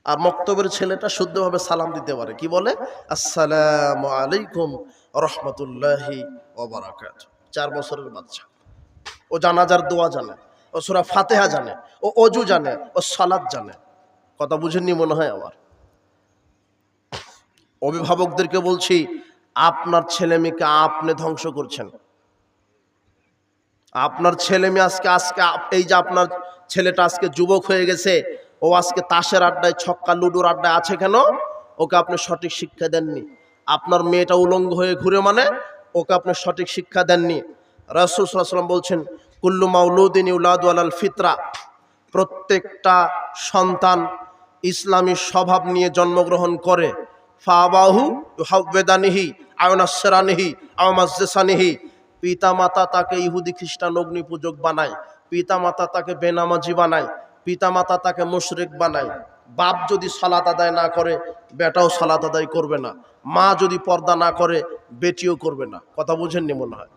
আর মক্তবের ছেলেটা শুদ্ধভাবে সালাম দিতে পারে, কি বলে? আসসালামু আলাইকুম রহমতুল্লাহি ওয়া বারাকাতুহু। 4 বছরের বাচ্চা, ও জানাজার দোয়া জানে, ও সূরা ফাতিহা জানে, ও অজু জানে, ও সালাত জানে। কথা বুঝেননি মনে হয় আমার। অভিভাবকদেরকে বলছি, আপনার ছেলে মেয়েকে আপনি ধ্বংস করছেন। আপনার ছেলে মেয়ে আজকে এই যে আপনার ছেলেটা আজকে যুবক হয়ে গেছে, ও আজকে তাসের আড্ডায়, ছক্কা লুডুর আড্ডায় আছে কেন? ওকে আপনি সঠিক শিক্ষা দেননি। আপনার মেয়েটা উলঙ্গ হয়ে ঘুরে মানে ওকে আপনি সঠিক শিক্ষা দেননি। রাসূল সাল্লাল্লাহু আলাইহি ওয়াসাল্লাম বলছেন, কুল্লু মাউলুদিন ইউলাদু আলাল ফিতরা, প্রত্যেকটা সন্তান ইসলামী স্বভাব নিয়ে জন্মগ্রহণ করে। ফাবাহু ইউহাওবিদানিহি আও নাসরানিহি আও মাজসানিহি, পিতা মাতা তাকে ইহুদি খ্রিস্টান অগ্নি পূজক বানায়, পিতা মাতা তাকে বেনামাজি বানায়, পিতা মাতা তাকে মুশরিক বানায়। বাপ যদি সালাত আদায় না করে, বেটাও সালাত আদায় করবে না। মা যদি পর্দা না করে, বেটিও করবে না। কথা বুঝেননি মনে হয়।